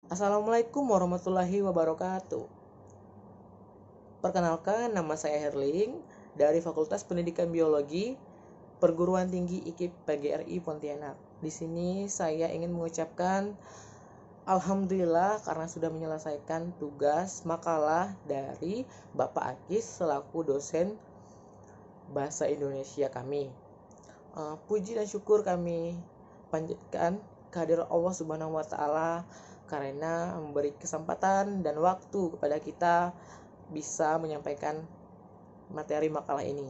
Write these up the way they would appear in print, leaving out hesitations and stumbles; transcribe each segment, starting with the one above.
Assalamualaikum warahmatullahi wabarakatuh. Perkenalkan, nama saya Herling dari Fakultas Pendidikan Biologi Perguruan Tinggi IKIP PGRI Pontianak. Di sini saya ingin mengucapkan alhamdulillah karena sudah menyelesaikan tugas makalah dari Bapak Akis selaku dosen Bahasa Indonesia kami. Puji dan syukur kami panjatkan kehadiran Allah Subhanahu wa taala karena memberi kesempatan dan waktu kepada kita bisa menyampaikan materi makalah ini.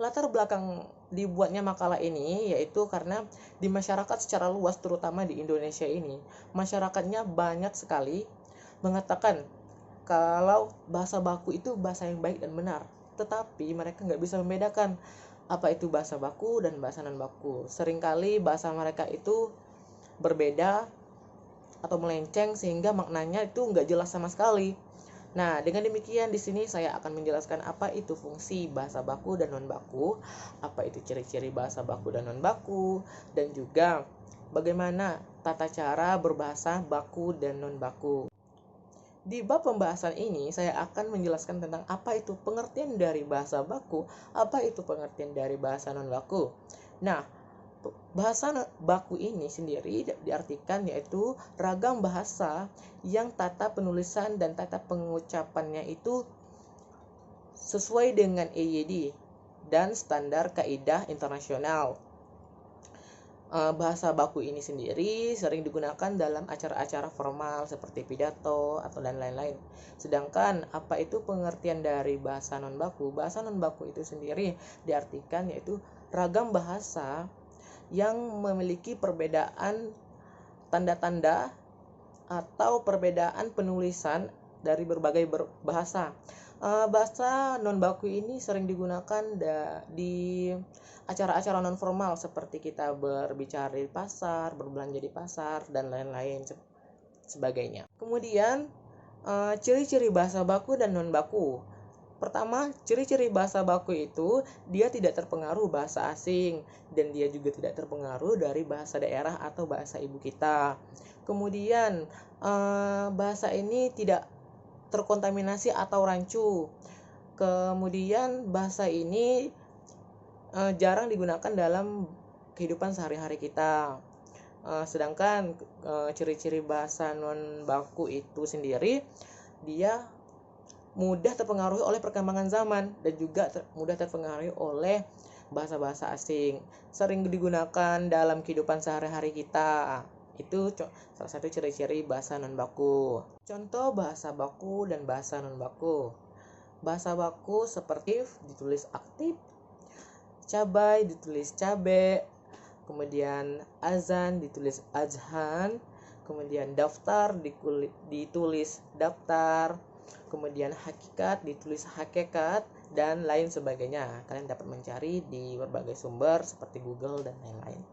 Latar belakang dibuatnya makalah ini yaitu karena di masyarakat secara luas, terutama di Indonesia ini, masyarakatnya banyak sekali mengatakan kalau bahasa baku itu bahasa yang baik dan benar, tetapi mereka nggak bisa membedakan apa itu bahasa baku dan bahasa non baku. Seringkali bahasa mereka itu berbeda atau melenceng sehingga maknanya itu nggak jelas sama sekali. Nah, dengan demikian di sini saya akan menjelaskan apa itu fungsi bahasa baku dan non baku, apa itu ciri-ciri bahasa baku dan non baku, dan juga bagaimana tata cara berbahasa baku dan non baku. Di bab pembahasan ini saya akan menjelaskan tentang apa itu pengertian dari bahasa baku, apa itu pengertian dari bahasa non baku. Nah, bahasa baku ini sendiri diartikan yaitu ragam bahasa yang tata penulisan dan tata pengucapannya itu sesuai dengan EYD dan standar kaidah internasional. Bahasa baku ini sendiri sering digunakan dalam acara-acara formal seperti pidato atau dan lain-lain. Sedangkan apa itu pengertian dari bahasa non baku? Bahasa non baku itu sendiri diartikan yaitu ragam bahasa yang memiliki perbedaan tanda-tanda atau perbedaan penulisan dari berbagai bahasa. Bahasa non baku ini sering digunakan di acara-acara non formal seperti kita berbicara di pasar, berbelanja di pasar, dan lain-lain sebagainya. Kemudian ciri-ciri bahasa baku dan non baku. Pertama, ciri-ciri bahasa baku itu dia tidak terpengaruh bahasa asing dan dia juga tidak terpengaruh dari bahasa daerah atau bahasa ibu kita. Kemudian bahasa ini tidak terkontaminasi atau rancu. Kemudian bahasa ini jarang digunakan dalam kehidupan sehari-hari kita. Sedangkan ciri-ciri bahasa non baku itu sendiri dia mudah terpengaruhi oleh perkembangan zaman dan juga mudah terpengaruhi oleh bahasa-bahasa asing. Sering digunakan dalam kehidupan sehari-hari kita. Itu salah satu ciri-ciri bahasa non baku. Contoh bahasa baku dan bahasa non baku. Bahasa baku seperti ditulis aktif, cabai ditulis cabe, kemudian azan ditulis azhan, kemudian daftar ditulis daftar, kemudian hakikat ditulis hakikat, dan lain sebagainya. Kalian dapat mencari di berbagai sumber seperti Google dan lain-lain.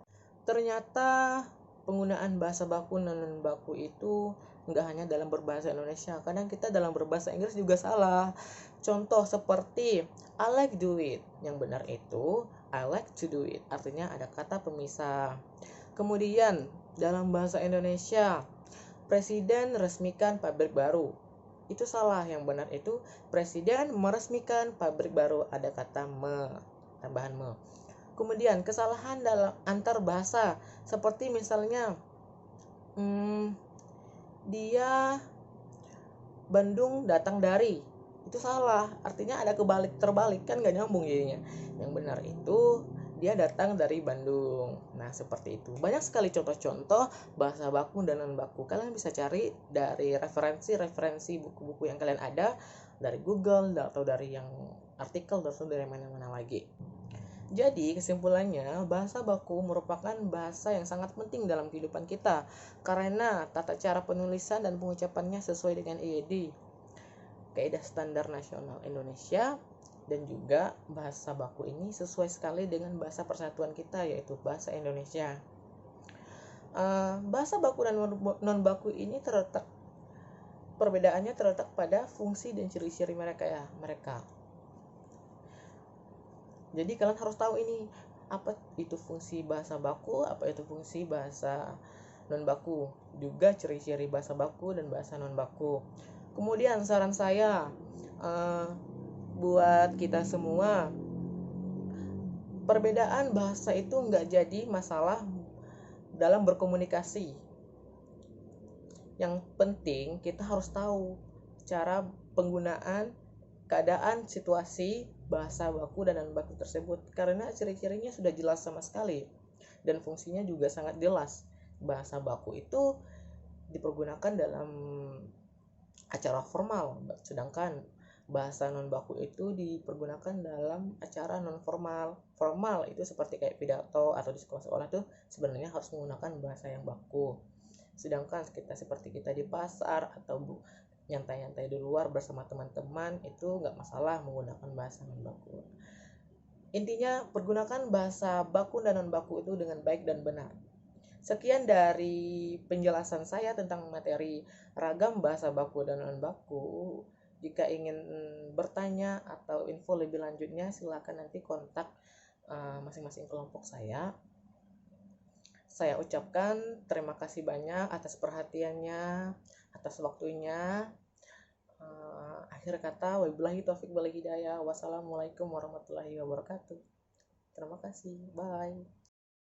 Ternyata penggunaan bahasa baku dan non baku itu nggak hanya dalam berbahasa Indonesia, kadang kita dalam berbahasa Inggris juga salah. Contoh seperti I like do it, yang benar itu I like to do it, artinya ada kata pemisah. Kemudian dalam bahasa Indonesia, presiden resmikan pabrik baru, itu salah. Yang benar itu presiden meresmikan pabrik baru, ada kata tambahan me. Kemudian kesalahan dalam antar bahasa seperti misalnya dia Bandung datang dari, itu salah, artinya ada terbalik kan, nggak nyambung jadinya. Yang benar itu dia datang dari Bandung. Nah, seperti itu. Banyak sekali contoh-contoh bahasa baku dan non baku. Kalian bisa cari dari referensi buku-buku yang kalian ada dari Google atau dari yang artikel atau dari mana-mana lagi. Jadi kesimpulannya, bahasa baku merupakan bahasa yang sangat penting dalam kehidupan kita karena tata cara penulisan dan pengucapannya sesuai dengan EYD, kaidah standar nasional Indonesia, dan juga bahasa baku ini sesuai sekali dengan bahasa persatuan kita yaitu bahasa Indonesia. Bahasa baku dan non baku ini perbedaannya terletak pada fungsi dan ciri-ciri mereka. Jadi kalian harus tahu ini apa itu fungsi bahasa baku, apa itu fungsi bahasa non baku, juga ciri-ciri bahasa baku dan bahasa non baku. Kemudian saran saya buat kita semua, perbedaan bahasa itu nggak jadi masalah dalam berkomunikasi. Yang penting kita harus tahu cara penggunaan, keadaan, situasi bahasa baku dan non baku tersebut, karena ciri-cirinya sudah jelas sama sekali dan fungsinya juga sangat jelas. Bahasa baku itu dipergunakan dalam acara formal, sedangkan bahasa non baku itu dipergunakan dalam acara non formal. Formal itu seperti kayak pidato atau di sekolah-sekolah tuh sebenarnya harus menggunakan bahasa yang baku. Sedangkan seperti kita di pasar atau nyantai-nyantai di luar bersama teman-teman itu nggak masalah menggunakan bahasa non baku. Intinya, pergunakan bahasa baku dan non baku itu dengan baik dan benar. Sekian dari penjelasan saya tentang materi ragam bahasa baku dan non baku. Jika ingin bertanya atau info lebih lanjutnya, silakan nanti kontak masing-masing kelompok saya. Saya ucapkan terima kasih banyak atas perhatiannya, atas waktunya. Akhir kata, wabillahi taufiq wal hidayah. Wassalamualaikum warahmatullahi wabarakatuh. Terima kasih. Bye.